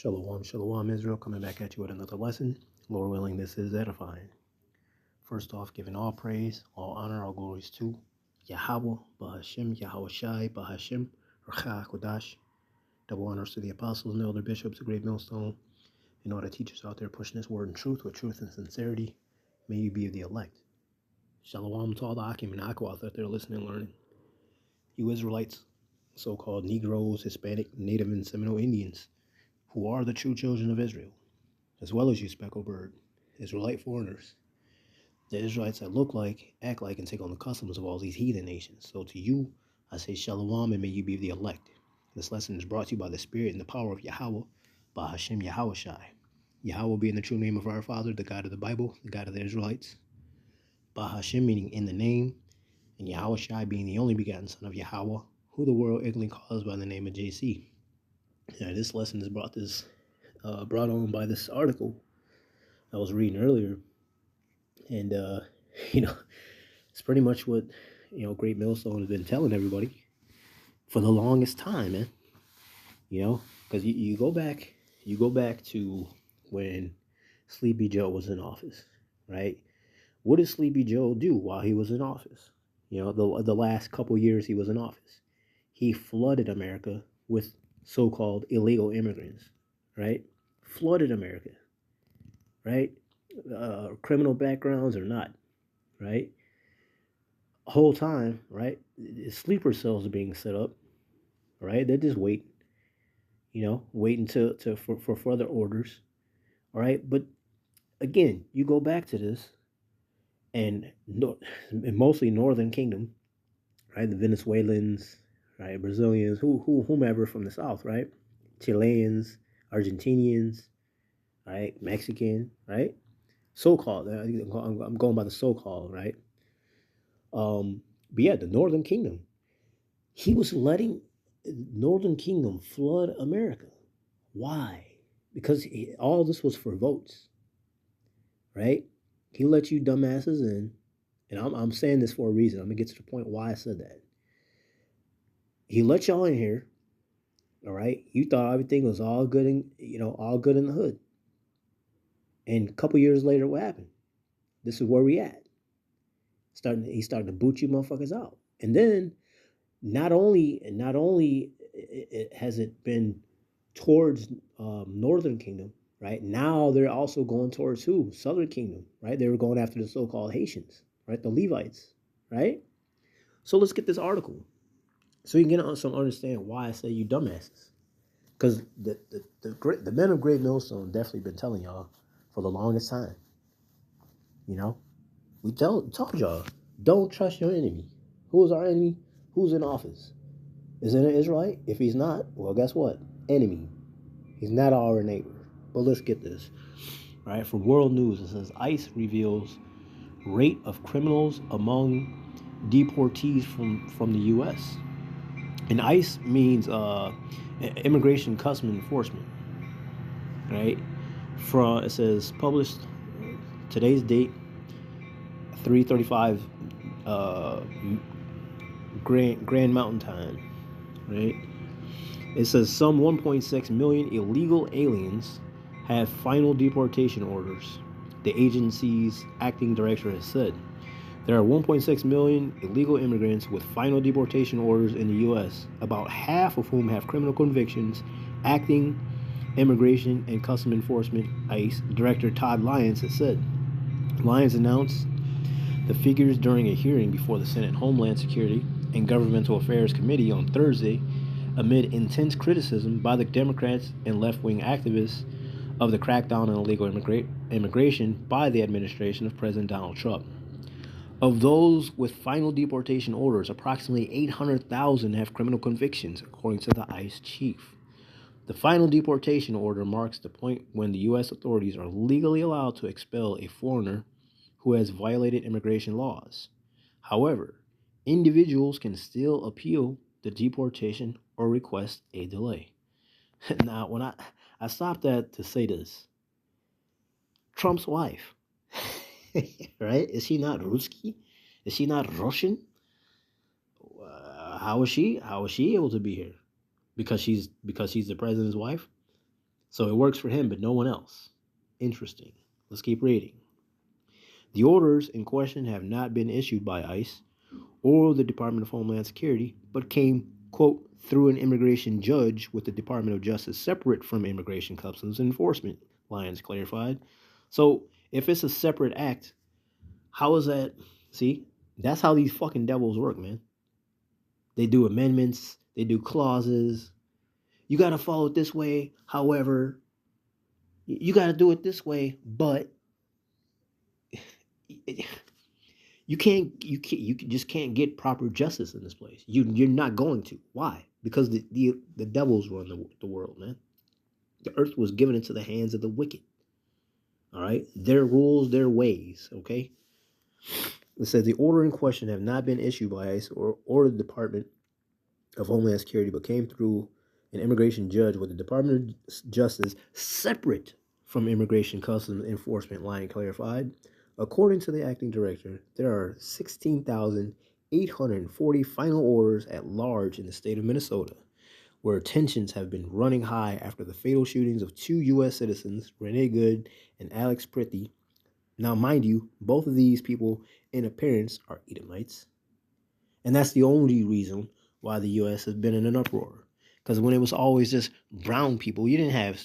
Shalom, shalom, Israel, coming back at you with another lesson. Lord willing, this is edifying. First off, giving all praise, all honor, all glories to Yahweh, Bahashim, Yahweh Shai, Bahashim, Racha Kodash. Double honors to the apostles and elder bishops, the great millstone, and all the teachers out there pushing this word in truth with truth and sincerity. May you be of the elect. Shalom to all the Akim and Akwath out there listening and learning. You Israelites, so-called Negroes, Hispanic, Native, and Seminole Indians, who are the true children of Israel, as well as you speckled bird, Israelite foreigners, the Israelites that look like, act like, and take on the customs of all these heathen nations. So to you, I say shalom, and may you be the elect. This lesson is brought to you by the Spirit and the power of Yahweh, by Hashem Yahweh Shai. Yahweh being the true name of our Father, the God of the Bible, the God of the Israelites. By Hashem meaning in the name, and Yahweh Shai being the only begotten Son of Yahweh, who the world ignorantly calls by the name of JC. Now, this lesson is brought on by this article I was reading earlier, and it's pretty much what Great Millstone has been telling everybody for the longest time, man. Because you go back to when Sleepy Joe was in office, right? What did Sleepy Joe do while he was in office? The last couple years he was in office, he flooded America with so-called illegal immigrants, right? Flooded America, right? Criminal backgrounds or not, right? Whole time, right? Sleeper cells are being set up, right? They're just waiting for further orders, all right? But again, you go back to this, and mostly Northern Kingdom, right? The Venezuelans, right? Brazilians, whomever from the South, right? Chileans, Argentinians, right? Mexican, right? So-called. I'm going by the so-called, right? But yeah, the Northern Kingdom. He was letting Northern Kingdom flood America. Why? Because all this was for votes, right? He let you dumbasses in, and I'm saying this for a reason. I'm gonna get to the point why I said that. He let y'all in here, all right? You thought everything was all good all good in the hood. And a couple years later, what happened? This is where we at. He's starting to boot you motherfuckers out. And then not only has it been towards Northern Kingdom, right? Now they're also going towards who? Southern Kingdom, right? They were going after the so-called Haitians, right? The Levites, right? So let's get this article so you can get some understand why I say you dumbasses. Because the men of Great Millstone definitely been telling y'all for the longest time. We told y'all, don't trust your enemy. Who is our enemy? Who's in office? Is it an Israelite? If he's not, well, guess what? Enemy. He's not our neighbor. But let's get this. All right, from World News, it says ICE reveals rate of criminals among deportees from the U.S. And ICE means Immigration Customs Enforcement. Right? It says published today's date, 3:35 Grand Mountain Time. Right? It says some 1.6 million illegal aliens have final deportation orders. The agency's acting director has said there are 1.6 million illegal immigrants with final deportation orders in the U.S., about half of whom have criminal convictions. Acting Immigration and Customs Enforcement ICE Director Todd Lyons has said. Lyons announced the figures during a hearing before the Senate Homeland Security and Governmental Affairs Committee on Thursday, amid intense criticism by the Democrats and left-wing activists of the crackdown on illegal immigration by the administration of President Donald Trump. Of those with final deportation orders, approximately 800,000 have criminal convictions, according to the ICE chief. The final deportation order marks the point when the U.S. authorities are legally allowed to expel a foreigner who has violated immigration laws. However, individuals can still appeal the deportation or request a delay. Now, when I stopped that to say this, Trump's wife, right? Is she not Ruski? Is she not Russian? How is she able to be here? Because she's the president's wife? So it works for him, but no one else. Interesting. Let's keep reading. The orders in question have not been issued by ICE or the Department of Homeland Security, but came, quote, through an immigration judge with the Department of Justice separate from Immigration Customs Enforcement, Lyons clarified. So if it's a separate act, how is that? See, that's how these fucking devils work, man. They do amendments, they do clauses. You got to follow it this way. However, you got to do it this way, but you just can't get proper justice in this place. You're not going to. Why? Because the devils run the world, man. The earth was given into the hands of the wicked. All right, their rules, their ways. Okay. It says the order in question have not been issued by ICE or the Department of Homeland Security, but came through an immigration judge with the Department of Justice separate from Immigration Customs Enforcement, Lyons clarified. According to the acting director, there are 16,840 final orders at large in the state of Minnesota, where tensions have been running high after the fatal shootings of two U.S. citizens, Renee Good and Alex Prithy. Now, mind you, both of these people in appearance are Edomites. And that's the only reason why the U.S. has been in an uproar. Because when it was always just brown people, you didn't have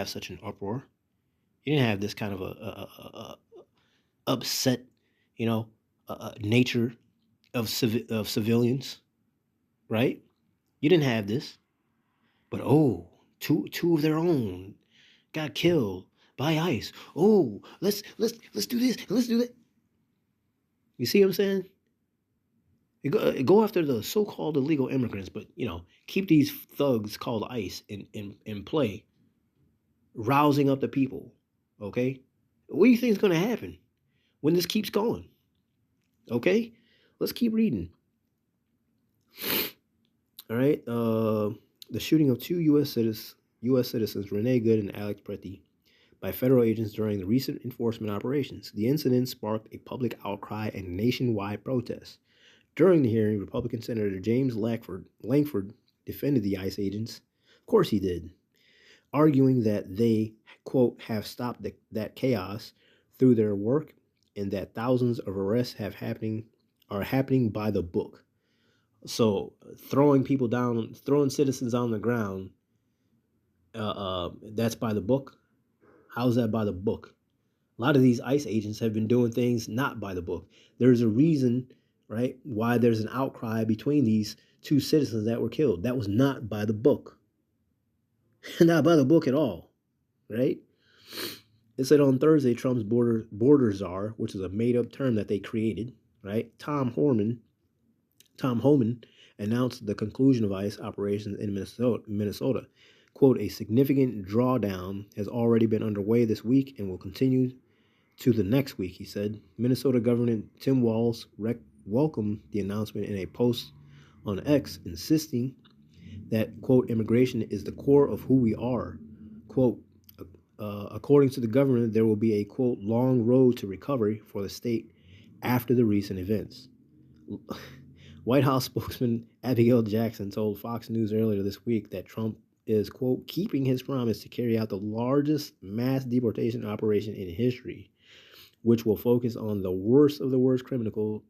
such an uproar. You didn't have this kind of a upset, nature of civilians, right? You didn't have this, but two of their own got killed by ICE. Oh, let's do this, let's do that. You see what I'm saying? Go after the so-called illegal immigrants, but keep these thugs called ICE in play, rousing up the people. Okay, what do you think is going to happen when this keeps going? Okay, let's keep reading. All right, the shooting of two U.S. citizens, Renee Good and Alex Prithy, by federal agents during the recent enforcement operations. The incident sparked a public outcry and nationwide protests. During the hearing, Republican Senator James Lankford defended the ICE agents. Of course he did, arguing that they, quote, have stopped that chaos through their work and that thousands of arrests are happening by the book. So throwing people down, throwing citizens on the ground, that's by the book. How's that by the book? A lot of these ICE agents have been doing things not by the book. There's a reason, right, why there's an outcry between these two citizens that were killed. That was not by the book. Not by the book at all, right? It said on Thursday, Trump's border czar, which is a made-up term that they created, right? Tom Homan announced the conclusion of ICE operations in Minnesota. Quote, a significant drawdown has already been underway this week and will continue to the next week, he said. Minnesota Governor Tim Walz welcomed the announcement in a post on X, insisting that, quote, immigration is the core of who we are. Quote, according to the governor, there will be a, quote, long road to recovery for the state after the recent events. White House spokesman Abigail Jackson told Fox News earlier this week that Trump is, quote, keeping his promise to carry out the largest mass deportation operation in history, which will focus on the worst of the worst criminal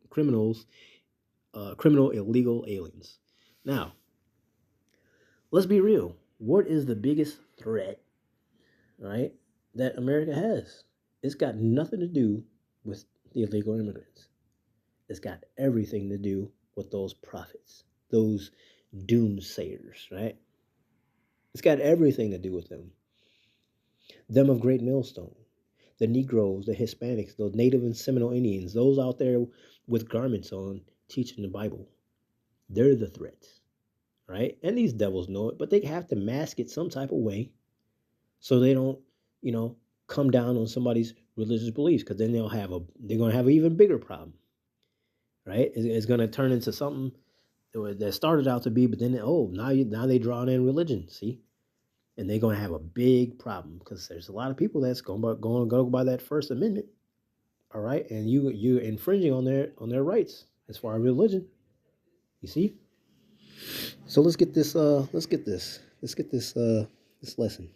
illegal aliens. Now, let's be real. What is the biggest threat, right, that America has? It's got nothing to do with the illegal immigrants. It's got everything to do with those prophets, those doomsayers, right? It's got everything to do with them. Them of Great Millstone, the Negroes, the Hispanics, the Native and Seminole Indians, those out there with garments on teaching the Bible. They're the threats, right? And these devils know it, but they have to mask it some type of way so they don't, come down on somebody's religious beliefs, because then they're going to have an even bigger problem, right? It's going to turn into something that started out to be, but then now they draw in religion, see, and they're going to have a big problem because there's a lot of people that's going to go by that First Amendment, all right, and you're infringing on their rights as far as religion, you see. So let's get this lesson.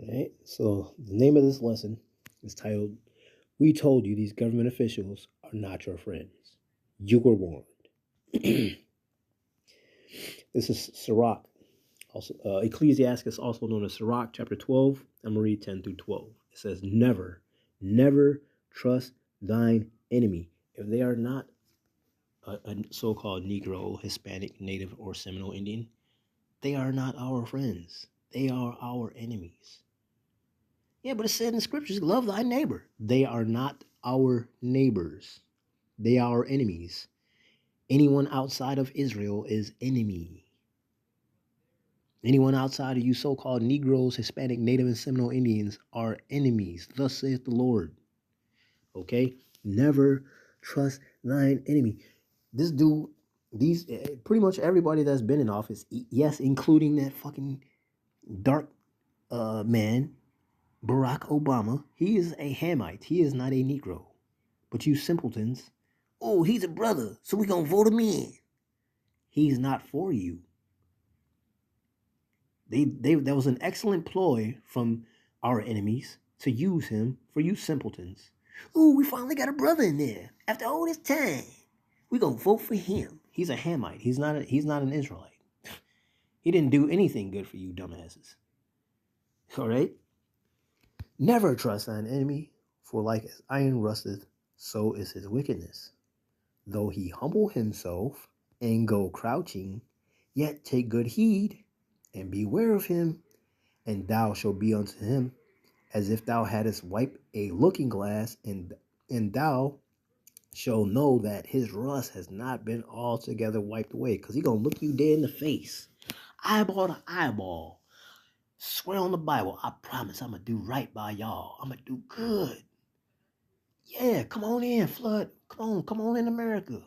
All right. So the name of this lesson is titled, "We told you these government officials are not your friends. You were warned." This is Sirach, also Ecclesiastes, also known as Sirach, chapter 12. I'm going to read 10 through 12. It says, "Never, never trust thine enemy. If they are not a so-called Negro, Hispanic, Native, or Seminole Indian, they are not our friends. They are our enemies." Yeah, but it said in the scriptures, "Love thy neighbor." They are not our neighbors. They are our enemies. Anyone outside of Israel is enemy. Anyone outside of you so-called Negroes, Hispanic, Native, and Seminole Indians are enemies. Thus saith the Lord. Okay? Never trust thine enemy. This dude, pretty much everybody that's been in office, yes, including that fucking dark man, Barack Obama, he is a Hamite. He is not a Negro. But you simpletons, oh, he's a brother, so we're going to vote him in. He's not for you. That was an excellent ploy from our enemies to use him for you simpletons. Ooh, we finally got a brother in there. After all this time, we're going to vote for him. He's a Hamite. He's not an Israelite. He didn't do anything good for you dumbasses. All right? Never trust thine enemy, for like as iron rusteth, so is his wickedness. Though he humble himself and go crouching, yet take good heed and beware of him, and thou shalt be unto him as if thou hadst wiped a looking glass, and thou shalt know that his rust has not been altogether wiped away, because he gonna look you dead in the face, eyeball to eyeball. Swear on the Bible, I promise I'm gonna do right by y'all. I'm gonna do good. Yeah, come on in, Flood. Come on in, America.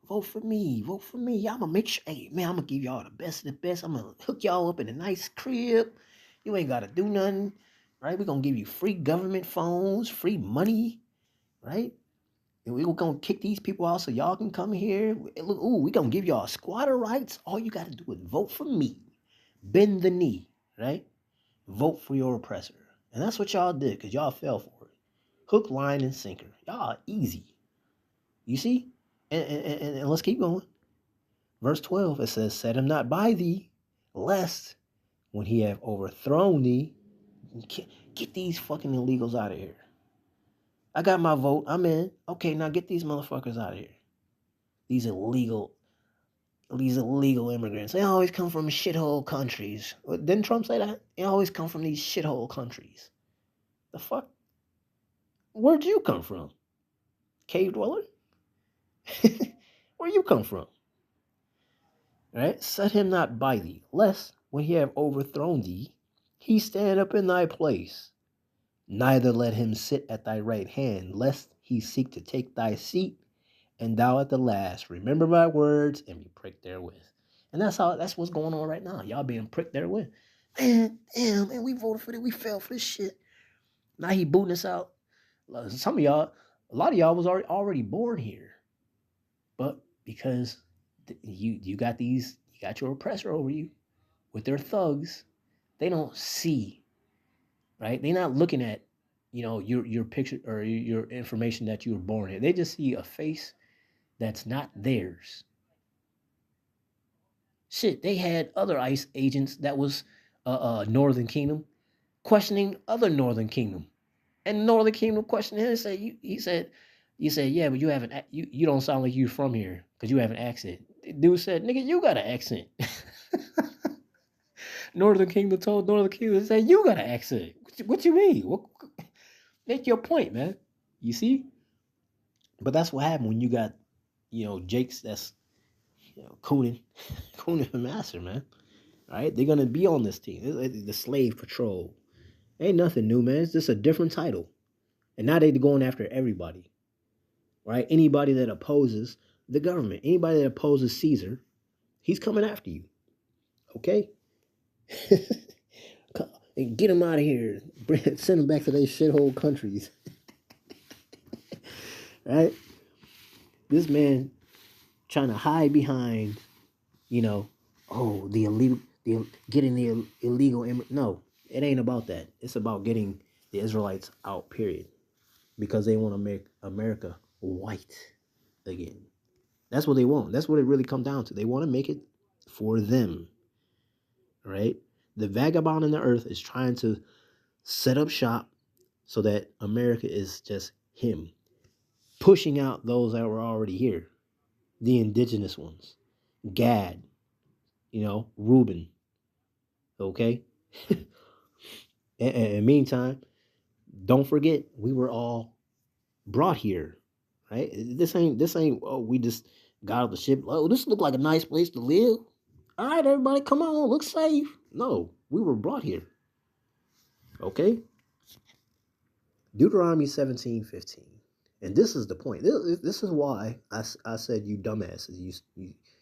Vote for me. Vote for me. I'm gonna make sure. Hey, man, I'm gonna give y'all the best of the best. I'm gonna hook y'all up in a nice crib. You ain't gotta do nothing, right? We're gonna give you free government phones, free money, right? And we're gonna kick these people out so y'all can come here. Look, ooh, we gonna give y'all squatter rights. All you gotta do is vote for me. Bend the knee, right? Vote for your oppressor. And that's what y'all did, because y'all fell for it. Hook, line, and sinker. Y'all are easy. You see? And let's keep going. Verse 12, it says, "Set him not by thee, lest when he have overthrown thee," get these fucking illegals out of here. I got my vote. I'm in. Okay, now get these motherfuckers out of here. These illegal immigrants. They always come from shithole countries. Didn't Trump say that? They always come from these shithole countries. The fuck? Where'd you come from? Cave dweller? Where you come from? Right? "Set him not by thee, lest when he have overthrown thee, he stand up in thy place. Neither let him sit at thy right hand, lest he seek to take thy seat, and thou at the last remember my words and be pricked therewith." And that's what's going on right now. Y'all being pricked therewith. Man, damn, man, we voted for this. We fell for this shit. Now he booting us out. Some of y'all, a lot of y'all was already born here. But because you got your oppressor over you with their thugs, they don't see, right? They're not looking at, your picture or your information that you were born in. They just see a face that's not theirs. Shit, they had other ICE agents that was Northern Kingdom questioning other Northern Kingdom, and Northern Kingdom questioned him and said, you said, yeah, but you don't sound like you from here because you have an accent. Dude said, nigga, you got an accent. Northern Kingdom told Northern Kingdom, said, you got an accent. What you mean? Make your point, man. You see? But that's what happened when you got, Jakes that's, Coonan and Master, man. All right? They're going to be on this team. It's the Slave Patrol. Ain't nothing new, man. It's just a different title. And now they're going after everybody. Right? Anybody that opposes the government, anybody that opposes Caesar, he's coming after you. Okay? And get them out of here. Send them back to their shithole countries. Right? This man trying to hide behind, the illegal, getting the illegal. No, It ain't about that. It's about getting the Israelites out, period. Because they want to make America white again. That's what they want. That's what it really comes down to. They want to make it for them, right? The vagabond in the earth is trying to set up shop so that America is just him, pushing out those that were already here, the indigenous ones, Gad, Reuben, okay? And meantime, don't forget, we were all brought here, right? This ain't. Oh, we just got off the ship. Oh, this look like a nice place to live. All right, everybody, come on, look safe. No, we were brought here. Okay. Deuteronomy 17:15, and this is the point. This is why I said you dumbasses,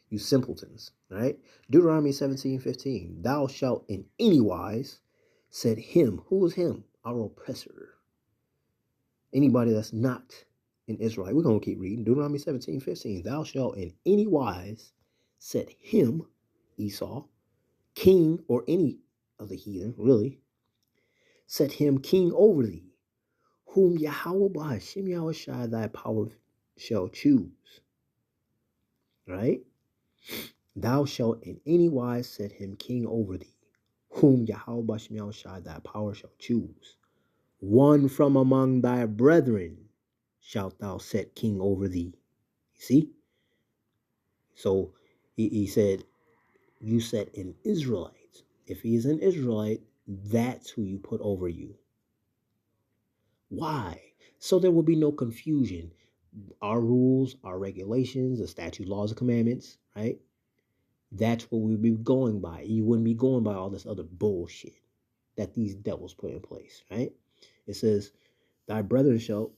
you simpletons, right? Deuteronomy 17:15. Thou shalt in any wise said him. Who is him? Our oppressor. Anybody that's not in Israel. We're going to keep reading. Deuteronomy 17:15. Thou shalt in any wise set him, Esau, king, or any of the heathen, really, set him king over thee, whom Yahweh Ba'Hashem Yahushai thy power shall choose. Right? Thou shalt in any wise set him king over thee, whom Yahweh Ba'Hashem Yahushai thy power shall choose. One from among thy brethren shalt thou set king over thee. You see? So he said, you set an Israelite. If he is an Israelite, that's who you put over you. Why? So there will be no confusion. Our rules, our regulations, the statutes, laws, and commandments, right? That's what we'd be going by. You wouldn't be going by all this other bullshit that these devils put in place, right? It says, thy brethren shalt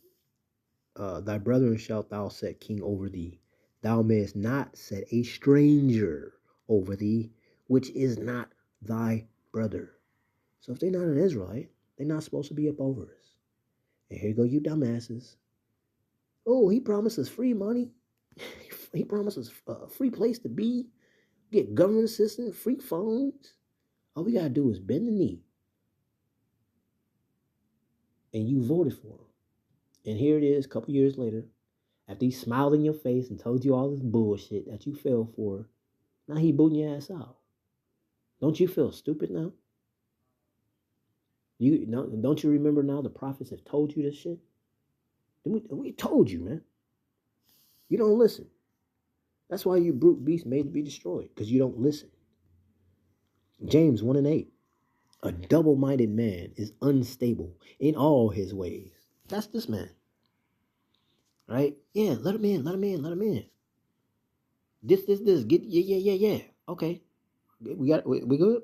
thou set king over thee. Thou mayest not set a stranger over thee, which is not thy brother. So if they're not an Israelite, they're not supposed to be up over us. And here go you dumbasses. Oh, he promises free money. He promises a free place to be, get government assistance, free phones. All we got to do is bend the knee. And you voted for him. And here it is, a couple years later, after he smiled in your face and told you all this bullshit that you fell for, now he booting your ass out. Don't you feel stupid now? Don't you remember now the prophets have told you this shit? We told you, man. You don't listen. That's why you brute beast made to be destroyed, because you don't listen. James 1:8. A double-minded man is unstable in all his ways. That's this man. Right? Yeah, let him in. This. Get yeah. Okay. We good?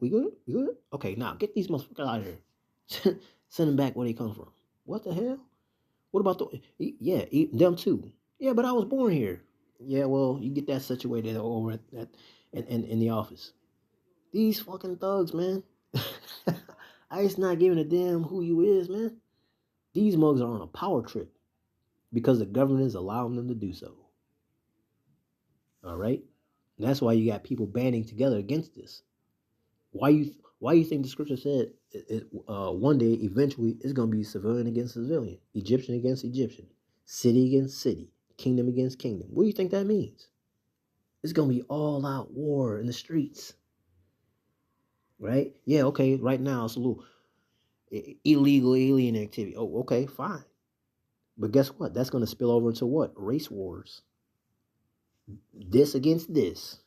Okay, now get these motherfuckers out of here. Send them back where they come from. What the hell? What about them too? Yeah, but I was born here. Yeah, well, you get that situated over in the office. These fucking thugs, man. I just not giving a damn who you is, man. These mugs are on a power trip because the government is allowing them to do so. All right? And that's why you got people banding together against this. Why you think the scripture said one day eventually it's going to be civilian against civilian, Egyptian against Egyptian, city against city, kingdom against kingdom? What do you think that means? It's going to be all out war in the streets. Right? Yeah, okay, right now it's a little illegal alien activity. Oh, okay, fine. But guess what? That's going to spill over into what? Race wars. This against this,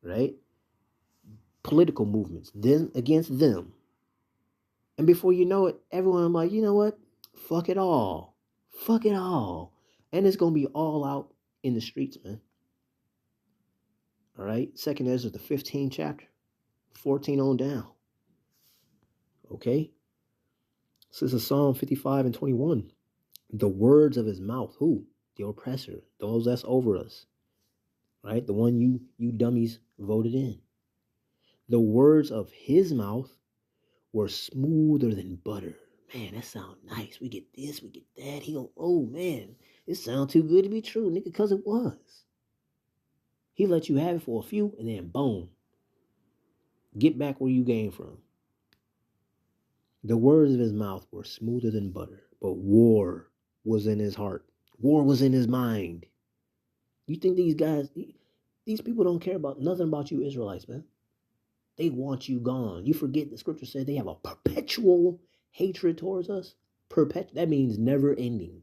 right? Political movements, them against them. And before you know it, everyone like, you know what? Fuck it all. And it's going to be all out in the streets, man. All right? 2nd Ezra, the 15th chapter, 14 on down. Okay? This is Psalm 55:21. The words of his mouth, who? The oppressor, those that's over us. Right? The one you dummies voted in. The words of his mouth were smoother than butter. Man, that sound nice. We get this, we get that. He go, oh man, it sounds too good to be true, nigga, because it was. He let you have it for a few, and then boom. Get back where you came from. The words of his mouth were smoother than butter, but war was in his heart. War was in his mind. You think these guys, these people don't care about nothing about you Israelites, man. They want you gone. You forget the scripture said they have a perpetual hatred towards us. That means never ending.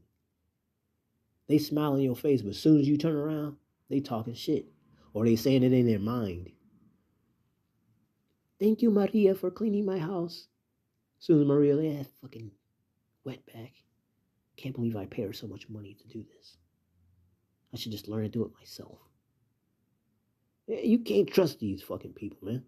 They smile in your face, but as soon as you turn around, they talking shit. Or they saying it in their mind. Thank you, Maria, for cleaning my house. As soon as Maria, that fucking wetback. Can't believe I pay her so much money to do this. I should just learn to do it myself. You can't trust these fucking people, man.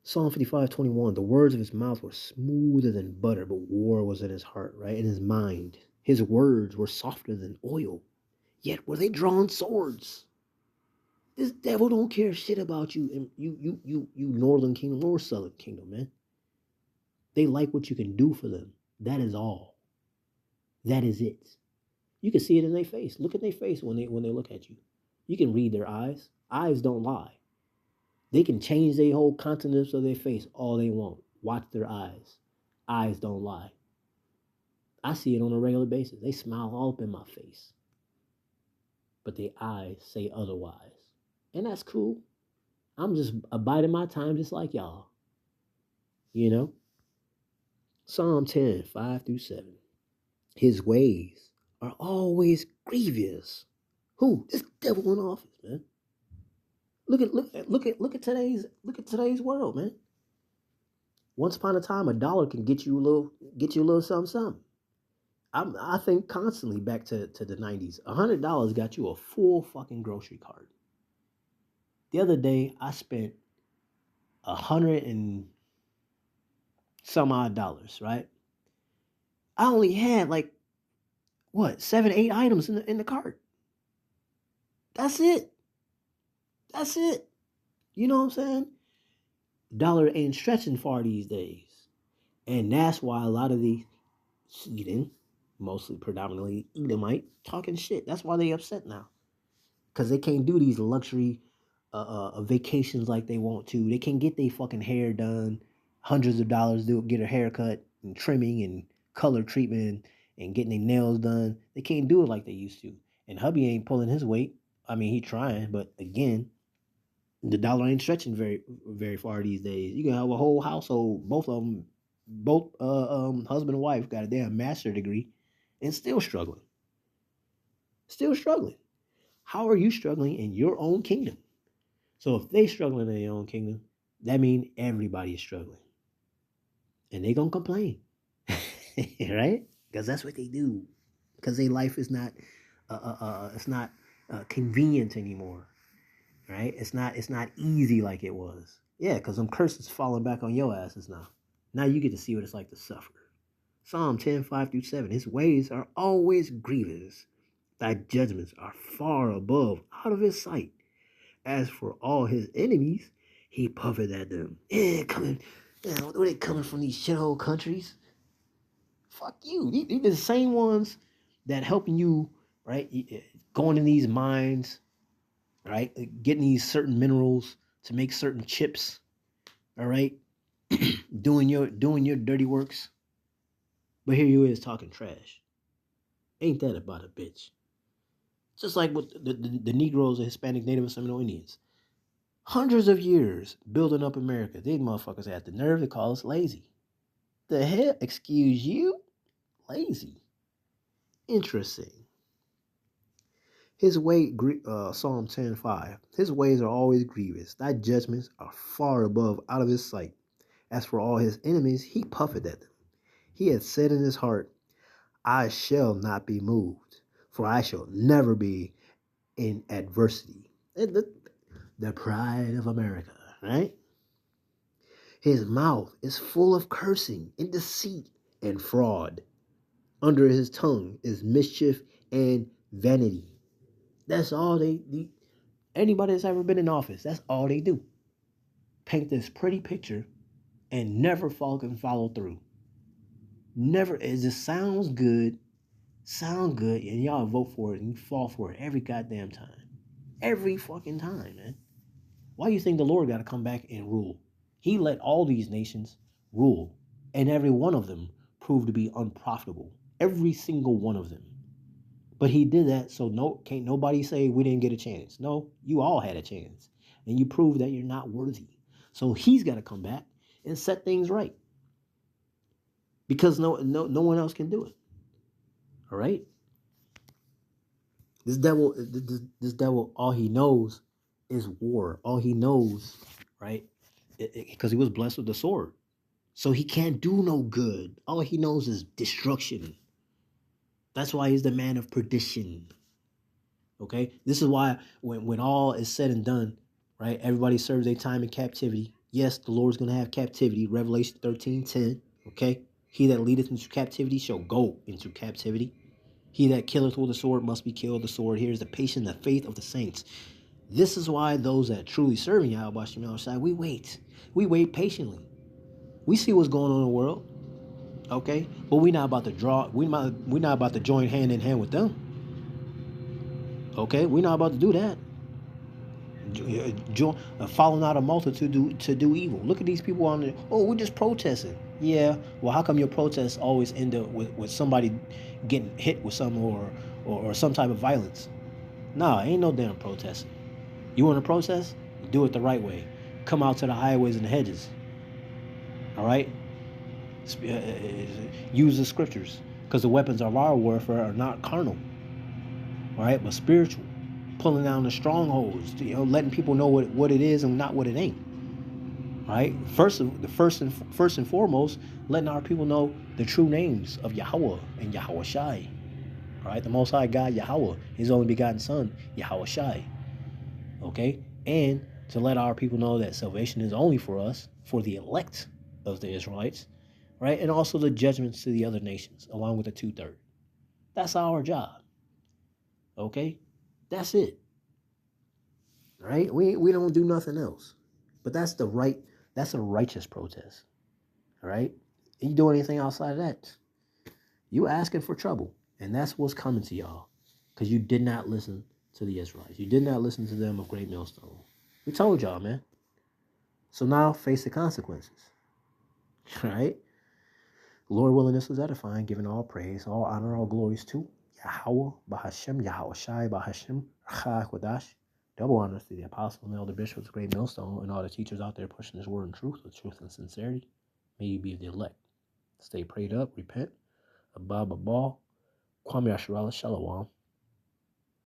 Psalm 55:21. The words of his mouth were smoother than butter, but war was in his heart, right? In his mind. His words were softer than oil, yet were they drawn swords. This devil don't care shit about you, and you Northern Kingdom or Southern Kingdom, man. They like what you can do for them. That is all. That is it. You can see it in their face. Look at their face when they look at you. You can read their eyes. Eyes don't lie. They can change their whole countenance of their face all they want. Watch their eyes. Eyes don't lie. I see it on a regular basis. They smile all up in my face. But their eyes say otherwise. And that's cool. I'm just abiding my time just like y'all. You know? Psalm 10, 5 through 7. His ways are always grievous. Who? This devil in office, man. Look at today's world, man. Once upon a time, $1 can get you a little something. I think constantly back to the 90s. $100 got you a full fucking grocery cart. The other day, I spent $100 and some odd dollars, right? I only had like 7, 8 items in the cart. That's it. That's it. You know what I'm saying? Dollar ain't stretching far these days. And that's why a lot of these heathen, mostly predominantly Edomite, talking shit. That's why they upset now. Because they can't do these luxury vacations like they want to. They can't get their fucking hair done. Hundreds of dollars to get a haircut and trimming and color treatment and getting their nails done. They can't do it like they used to. And hubby ain't pulling his weight. I mean, he trying, but again, the dollar ain't stretching very, very far these days. You can have a whole household, both of them, husband and wife got a damn master's degree, and still struggling. Still struggling. How are you struggling in your own kingdom? So if they struggling in their own kingdom, that means everybody is struggling, and they gonna complain, right? Because that's what they do. Because their life is not, it's not convenient anymore. Right? It's not easy like it was. Yeah, because them curses falling back on your asses now. Now you get to see what it's like to suffer. Psalm 10, 5 through 7. His ways are always grievous. Thy judgments are far above, out of his sight. As for all his enemies, he puffeth at them. Yeah, where they coming from these shithole countries? Fuck you. These are the same ones that helping you, right? Going in these mines, right? Getting these certain minerals to make certain chips, all right? doing your dirty works. But here you is talking trash. Ain't that about a bitch? Just like with the Negroes, the Hispanic, Native, and Seminole Indians. Hundreds of years building up America. These motherfuckers had the nerve to call us lazy. The hell? Excuse you? Lazy. Interesting. His way, Psalm 10:5. His ways are always grievous. Thy judgments are far above, out of his sight. As for all his enemies, he puffeth at them. He hath said in his heart, I shall not be moved, for I shall never be in adversity. The pride of America, right? His mouth is full of cursing and deceit and fraud. Under his tongue is mischief and vanity. That's all anybody that's ever been in office, that's all they do. Paint this pretty picture and never follow through. Never. It just sound good, and y'all vote for it and you fall for it every goddamn time. Every fucking time, man. Why do you think the Lord got to come back and rule? He let all these nations rule, and every one of them proved to be unprofitable. Every single one of them. But he did that so can't nobody say we didn't get a chance. No, you all had a chance. And you proved that you're not worthy. So he's got to come back and set things right. Because no one else can do it. All right? This devil, all he knows is war. All he knows, right? Because he was blessed with the sword. So he can't do no good. All he knows is destruction. That's why he's the man of perdition. Okay? This is why when all is said and done, right? Everybody serves their time in captivity. Yes, the Lord's going to have captivity. Revelation 13:10. Okay? He that leadeth into captivity shall go into captivity. He that killeth with the sword must be killed with the sword. Here is the patience and the faith of the saints. This is why those that truly serve in Yahweh Shem Shai, we wait. We wait patiently. We see what's going on in the world. Okay? But we're not about to we're not about to join hand in hand with them. Okay? We're not about to do that. Following out a multitude to do evil. Look at these people on the, we're just protesting. Yeah, well, how come your protests always end up with somebody getting hit with something or some type of violence? Nah, ain't no damn protesting. You want to protest? Do it the right way. Come out to the highways and the hedges. All right? Use the scriptures, because the weapons of our warfare are not carnal, all right, but spiritual. Pulling down the strongholds, letting people know what it is and not what it ain't. All right, first and foremost, letting our people know the true names of Yahweh and Yahweh Shai. All right, the Most High God Yahweh, His only begotten Son Yahweh Shai. Okay, and to let our people know that salvation is only for us, for the elect of the Israelites, right, and also the judgments to the other nations, along with the 2/3. That's our job. Okay, that's it. Right? We don't do nothing else. But that's a righteous protest. All right? You do anything outside of that, you asking for trouble. And that's what's coming to y'all. Because you did not listen to the Israelites. You did not listen to them of Great Millstone. We told y'all, man. So now face the consequences. All right? Lord willing, this was edifying, giving all praise, all honor, all glories to Yahweh, Bahashem, Yahweh Shai, Bahashem, Chak Double honors to the apostle and elder bishops, Great Millstone, and all the teachers out there pushing this word in truth with truth and sincerity. May you be the elect. Stay prayed up, repent, abab abal, Kwame Asherallah Shalom.